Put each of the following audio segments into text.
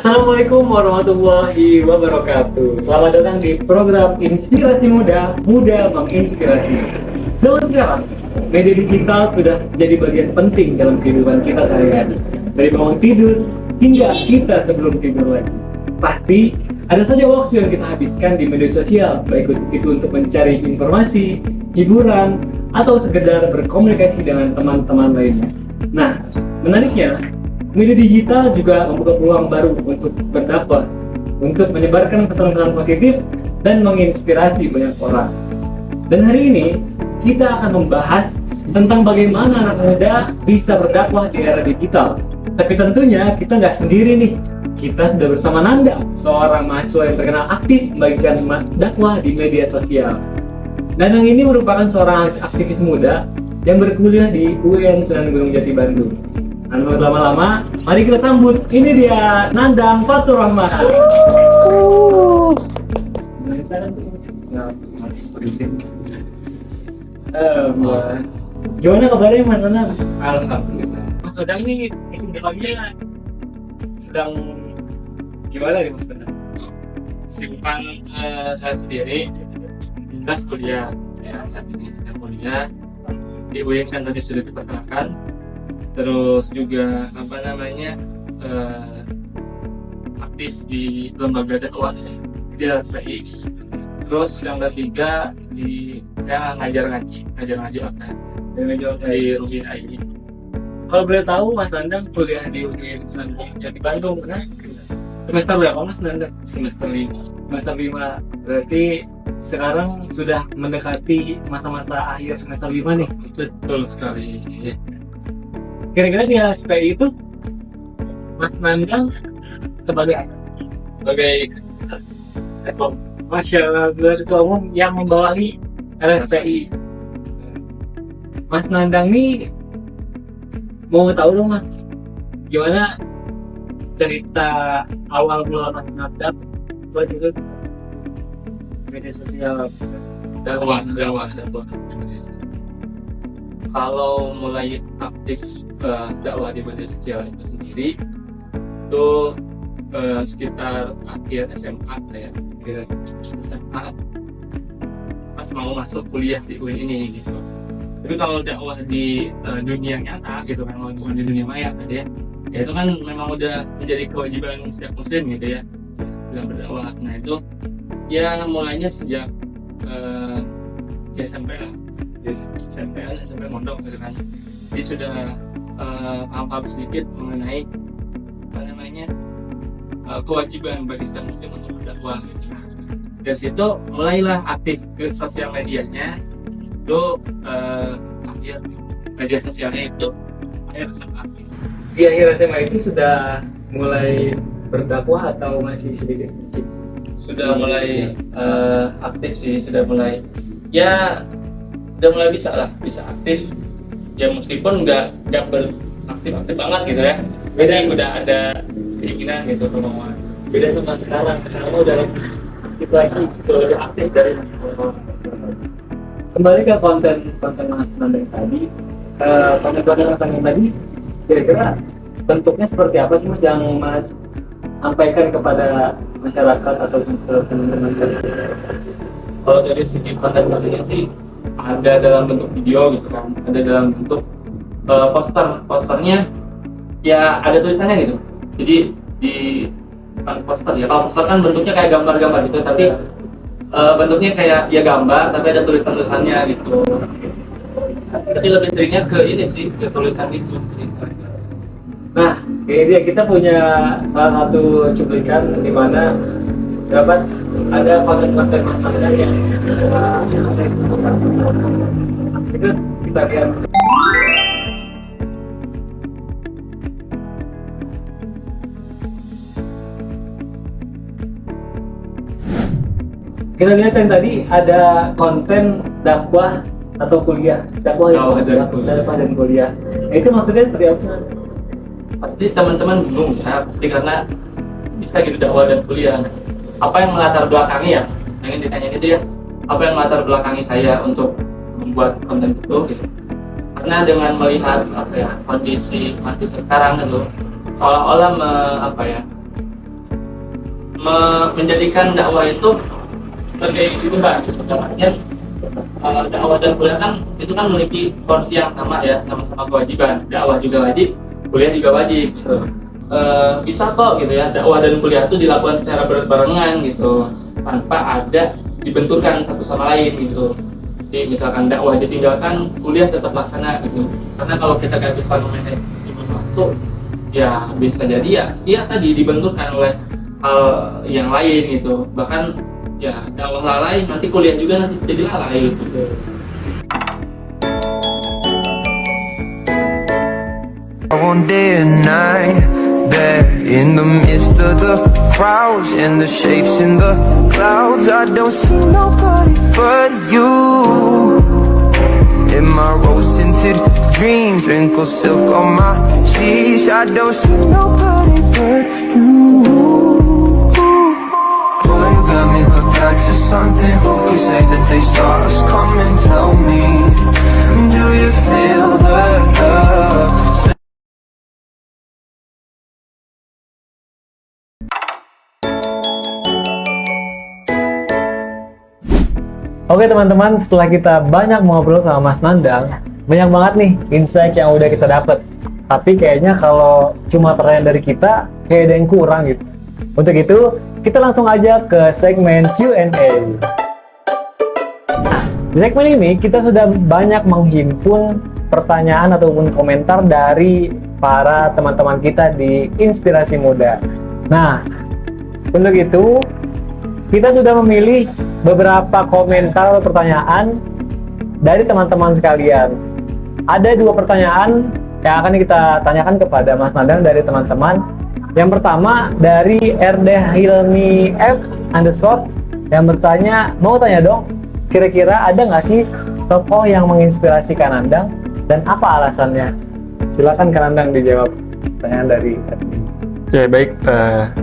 Assalamualaikum warahmatullahi wabarakatuh. Selamat datang di program Inspirasi Muda, Muda Menginspirasi. Selamat sekarang, media digital sudah jadi bagian penting dalam kehidupan kita sehari-hari. Dari bangun tidur hingga kita sebelum tidur lagi. Pasti ada saja waktu yang kita habiskan di media sosial, baik itu untuk mencari informasi, hiburan, atau sekedar berkomunikasi dengan teman-teman lainnya. Nah, menariknya, media digital juga membuka peluang baru untuk berdakwah, untuk menyebarkan pesan-pesan positif dan menginspirasi banyak orang. Dan hari ini kita akan membahas tentang bagaimana anak muda bisa berdakwah di era digital. Tapi tentunya kita nggak sendiri nih. Kita sudah bersama Nanda, seorang mahasiswa yang terkenal aktif membagikan dakwah di media sosial. Nandang ini merupakan seorang aktivis muda yang berkuliah di UIN Sunan Gunung Jati Bandung. Dan lama-lama, mari kita sambut. Ini dia Nandang Fatur Rahman. Gimana kabarnya Mas Nandang? Alhamdulillah. Nandang ini kesibukannya sedang gimana nih Mas Nandang? Kesibukan saya sendiri, lintas kuliah. Ya, saat ini sedang kuliah di UIN kan tadi sudah diperkenalkan. Terus juga aktif di lembaga dakwah di LSPI. Terus yang ketiga saya ngajar ngaji online di UIN AI. Kalau boleh tahu Mas Nandang kuliah di UIN Sunan Gunung Jati Bandung, benar? Semester berapa Mas Nandang? Semester 5. Semester 5. Berarti sekarang sudah mendekati masa-masa akhir semester 5 nih. Betul sekali. Kira-kira di LSPI itu Mas Nandang sebagai Masya Allah, ketua umum yang membawahi LSPI. Mas Nandang nih mau tahu dong Mas, gimana cerita awal mula Mas Nandang buat itu media sosial dakwah. Kalau mulai aktif dakwah di media sosial itu sendiri itu sekitar akhir SMA ya, SMA pas mau masuk kuliah di UIN ini gitu. Tapi kalau dakwah di dunia nyata gitu kan, bukan di dunia maya gitu ya itu kan memang udah menjadi kewajiban setiap muslim gitu ya dalam berdakwah. Nah itu ya mulainya sejak SMP lah, SMP mondok gitu kan. Jadi sudah paham sedikit mengenai kewajiban bagi setiap muslim untuk berdakwah gitu. Dari situ mulailah aktif ke sosial medianya. Itu akhir media sosialnya itu akhir SMA. di akhir SMA itu sudah mulai berdakwah atau masih sedikit-sedikit? Sudah mulai aktif sih, sudah mulai bisa aktif ya, meskipun nggak beraktif banget gitu ya. Beda udah ada keinginan gitu, kemauan. Beda sama sekarang udah aktif lagi, lebih aktif dari masa lalu. Kembali ke konten Mas Nandang tadi, konten Mas Nandang tadi kira-kira bentuknya seperti apa sih Mas yang Mas sampaikan kepada masyarakat atau ke teman-teman? Kalau dari segi konten-kontennya sih ada dalam bentuk video gitu kan, ada dalam bentuk posternya ya, ada tulisannya gitu. Jadi di poster ya, kalau poster kan bentuknya kayak gambar-gambar gitu, tapi bentuknya kayak ya gambar tapi ada tulisan-tulisannya gitu. Tapi lebih seringnya ke ini sih, ke tulisan itu. Nah, ini dia, kita punya salah satu cuplikan di mana dapat ada konten-konten Mas Nandang yang itu kita lihat. Kita lihat yang tadi ada konten dakwah atau kuliah, dakwah dan kuliah. Itu maksudnya seperti apa sih? Pasti teman-teman bingung ya, pasti karena bisa gitu dakwah dan kuliah. Apa yang melatar belakangi ya? Ingin ditanyain itu ya. Apa yang melatar belakangi saya untuk membuat konten itu gitu. Karena dengan melihat kondisi mahasiswa sekarang gitu, seolah-olah menjadikan dakwah itu sebagai kehidupan. Artinya dakwah dan kuliah kan itu kan memiliki porsi yang sama ya, sama-sama kewajiban. Dakwah juga wajib, kuliah juga wajib gitu. Bisa kok gitu ya, dakwah dan kuliah itu dilakukan secara berbarengan gitu, tanpa ada dibenturkan satu sama lain gitu. Jadi misalkan dakwah ditinggalkan, kuliah tetap laksana gitu. Karena kalau kita nggak bisa memanage waktu, ya bisa jadi ya tadi dibenturkan oleh hal yang lain gitu. Bahkan ya dakwah lalai, nanti kuliah juga nanti jadi lalai gitu. One day and night, there in the midst of the crowds and the shapes in the clouds, I don't see nobody but you. In my rose-tinted dreams, wrinkled silk on my cheeks, I don't see nobody but you. Boy, you got me hooked on to something. Who could say that they saw us coming? Tell me, do you feel the love? Oke teman-teman, setelah kita banyak ngobrol sama Mas Nandang, banyak banget nih insight yang udah kita dapet. Tapi kayaknya kalau cuma pertanyaan dari kita, kayak ada yang kurang gitu. Untuk itu, kita langsung aja ke segmen Q&A. Nah, di segmen ini kita sudah banyak menghimpun pertanyaan ataupun komentar dari para teman-teman kita di Inspirasi Muda. Nah, untuk itu kita sudah memilih beberapa komentar atau pertanyaan dari teman-teman sekalian. Ada 2 pertanyaan yang akan kita tanyakan kepada Mas Nandang dari teman-teman. Yang pertama dari RD Hilmi F _ yang bertanya, mau tanya dong, kira-kira ada nggak sih tokoh yang menginspirasi Kak Nandang dan apa alasannya? Silakan Kak Nandang dijawab pertanyaan dari RD. Oke, baik.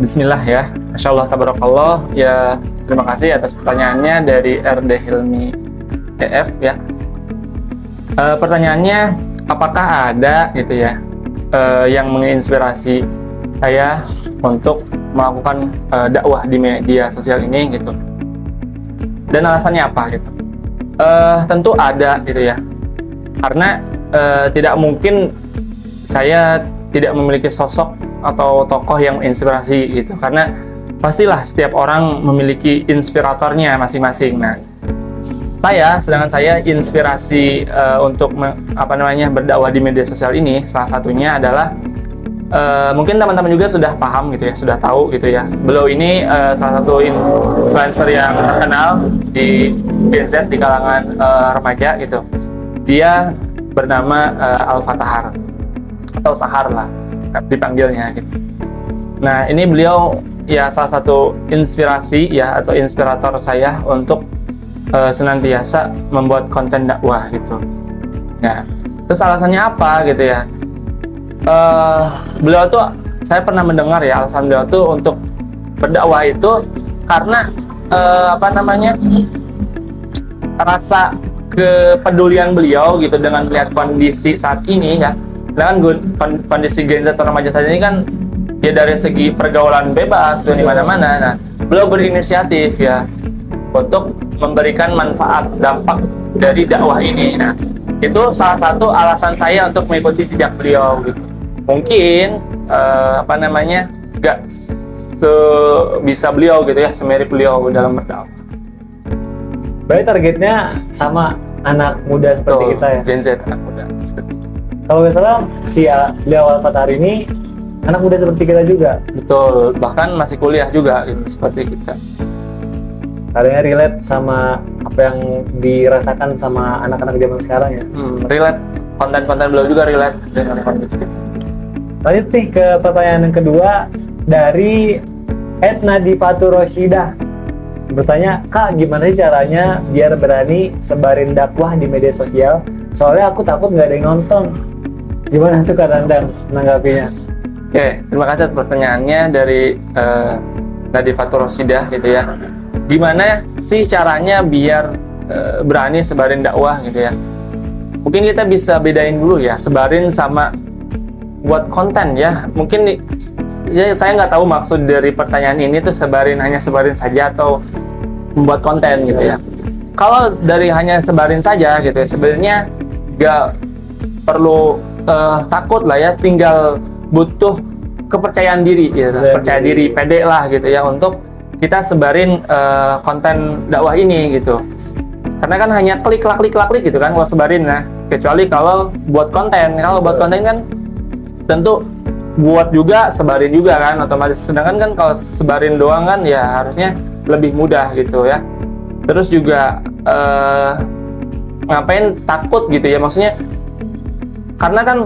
Bismillah ya. Masya Allah, tabarakallah. Ya, terima kasih atas pertanyaannya dari RD Hilmi EF ya. Pertanyaannya, apakah ada gitu ya yang menginspirasi saya untuk melakukan dakwah di media sosial ini gitu? Dan alasannya apa gitu? Tentu ada gitu ya. Karena tidak mungkin saya tidak memiliki sosok atau tokoh yang menginspirasi gitu, karena pastilah setiap orang memiliki inspiratornya masing-masing. Nah, sedangkan saya inspirasi untuk berdakwah di media sosial ini, salah satunya adalah mungkin teman-teman juga sudah paham gitu ya, sudah tahu gitu ya. Beliau ini salah satu influencer yang terkenal di Gen Z, di kalangan remaja gitu. Dia bernama Al-Fatahar atau Sahar lah dipanggilnya gitu. Nah, ini beliau ya salah satu inspirasi ya atau inspirator saya untuk senantiasa membuat konten dakwah gitu. Nah, terus alasannya apa gitu ya? Beliau tuh, saya pernah mendengar ya, alasan beliau tuh untuk berdakwah itu karena rasa kepedulian beliau gitu dengan melihat kondisi saat ini ya. Dengan kondisi Gen Z atau remaja saat ini kan ya, dari segi pergaulan bebas tuh di mana-mana. Nah, beliau berinisiatif ya untuk memberikan manfaat dampak dari dakwah ini. Nah, itu salah satu alasan saya untuk mengikuti jejak beliau gitu. Mungkin gak sebisa beliau gitu ya, semirip beliau dalam berdakwah. Berarti targetnya sama anak muda seperti kita ya? Gen Z, anak muda seperti itu. Kalau nggak salah, beliau Al-Fatahar ini anak muda seperti kita juga. Betul, bahkan masih kuliah juga gitu, seperti kita. Kayaknya relate sama apa yang dirasakan sama anak-anak zaman sekarang ya? Relate, konten-konten beliau juga relate dengan kondisi kita. Lanjut nih ke pertanyaan yang kedua dari Nadifatur Roshidah. Bertanya, Kak, gimana sih caranya biar berani sebarin dakwah di media sosial? Soalnya aku takut nggak ada yang nonton. Gimana tuh Kak Nandang menanggapinya? Oke, terima kasih atas pertanyaannya dari Nadifatur Roshidah gitu ya. Gimana sih caranya biar berani sebarin dakwah gitu ya? Mungkin kita bisa bedain dulu ya, sebarin sama buat konten ya. Mungkin ya, saya nggak tahu maksud dari pertanyaan ini tuh hanya sebarin saja atau membuat konten gitu ya. Kalau dari hanya sebarin saja gitu ya, sebenarnya nggak perlu takut lah ya, tinggal butuh kepercayaan diri gitu, percaya diri, pede lah gitu ya untuk kita sebarin konten dakwah ini gitu. Karena kan hanya klik gitu kan kalau sebarin, nah kecuali kalau buat konten kan tentu buat juga, sebarin juga kan otomatis. Sedangkan kan kalau sebarin doang kan ya harusnya lebih mudah gitu ya. Terus juga ngapain takut gitu ya, maksudnya karena kan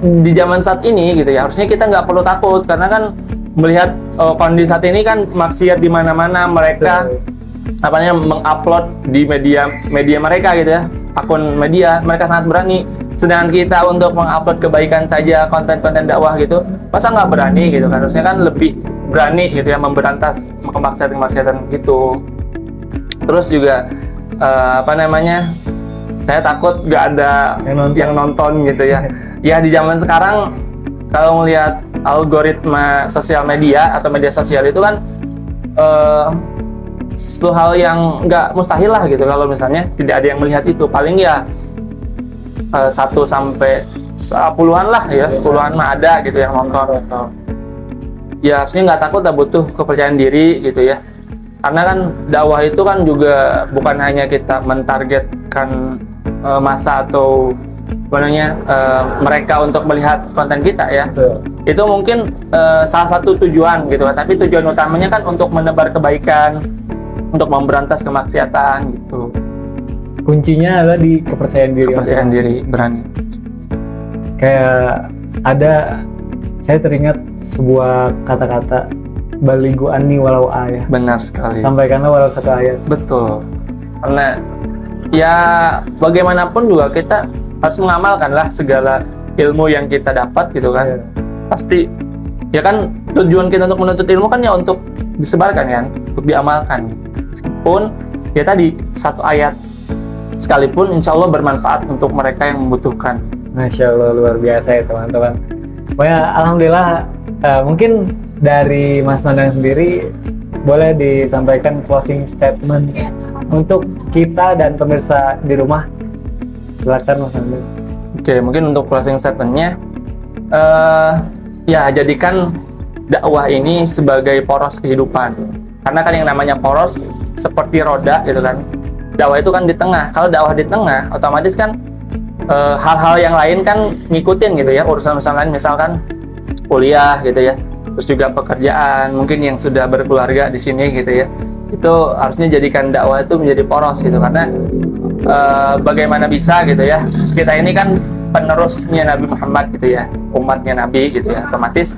di zaman saat ini gitu ya harusnya kita nggak perlu takut, karena kan melihat kondisi saat ini kan maksiat di mana-mana, mereka mengupload di media mereka gitu ya, akun media mereka sangat berani. Sedangkan kita untuk mengupload kebaikan saja, konten-konten dakwah gitu, masa nggak berani gitu kan? Harusnya kan lebih berani gitu ya memberantas kemaksiatan gitu. Terus juga saya takut nggak ada yang nonton gitu ya. Ya di zaman sekarang kalau melihat algoritma sosial media atau media sosial itu kan suatu hal yang nggak mustahil lah gitu kalau misalnya tidak ada yang melihat itu. Paling ya 1 sampai 10-an lah ya, 10-an mah ada gitu yang nonton. Ya harusnya nggak takut lah, butuh kepercayaan diri gitu ya. Karena kan dakwah itu kan juga bukan hanya kita mentargetkan masa atau mereka untuk melihat konten kita ya. Itu mungkin salah satu tujuan gitu kan, tapi tujuan utamanya kan untuk menebar kebaikan, untuk memberantas kemaksiatan gitu. Kuncinya adalah di kepercayaan diri, berani. Kayak saya teringat sebuah kata-kata, balighu anni walau ayat. Benar sekali. Sampaikanlah walau 1 ayat. Betul. Karena ya bagaimanapun juga kita harus mengamalkan lah segala ilmu yang kita dapat gitu kan. Pasti ya kan tujuan kita untuk menuntut ilmu kan ya untuk disebarkan kan, untuk diamalkan. Meskipun ya tadi 1 ayat sekalipun insya Allah bermanfaat untuk mereka yang membutuhkan. Masya Allah, luar biasa ya teman-teman. Pokoknya alhamdulillah, mungkin dari Mas Nandang sendiri boleh disampaikan closing statement untuk kita dan pemirsa di rumah. Silakan Mas Nandang. Oke, mungkin untuk closing statementnya ya jadikan dakwah ini sebagai poros kehidupan. Karena kan yang namanya poros seperti roda gitu kan. Dakwah itu kan di tengah. Kalau dakwah di tengah, otomatis kan hal-hal yang lain kan ngikutin gitu ya, urusan-urusan lain misalkan kuliah gitu ya. Terus juga pekerjaan, mungkin yang sudah berkeluarga di sini gitu ya. Itu harusnya jadikan dakwah itu menjadi poros gitu, karena bagaimana bisa gitu ya. Kita ini kan penerusnya Nabi Muhammad gitu ya, umatnya Nabi gitu ya, otomatis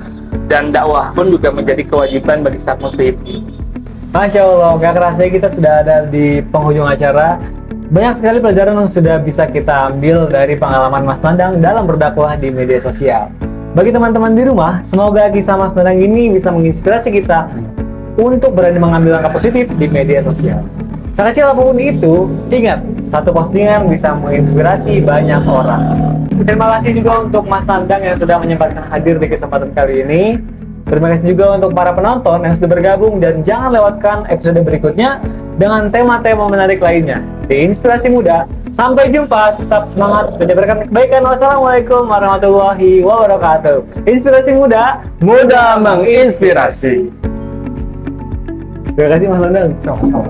dan dakwah pun juga menjadi kewajiban bagi setiap muslim. Masya Allah, gak kerasa kita sudah ada di penghujung acara. Banyak sekali pelajaran yang sudah bisa kita ambil dari pengalaman Mas Nandang dalam berdakwah di media sosial. Bagi teman-teman di rumah, semoga kisah Mas Nandang ini bisa menginspirasi kita untuk berani mengambil langkah positif di media sosial. Sekecil apapun itu, ingat, 1 postingan bisa menginspirasi banyak orang. Terima kasih juga untuk Mas Nandang yang sudah menyempatkan hadir di kesempatan kali ini. Terima kasih juga untuk para penonton yang sudah bergabung, dan jangan lewatkan episode berikutnya dengan tema-tema menarik lainnya di Inspirasi Muda. Sampai jumpa, tetap semangat menyebarkan kebaikan. Wassalamualaikum warahmatullahi wabarakatuh. Inspirasi Muda, mudah menginspirasi. Terima kasih Mas Nandang. Sama-sama.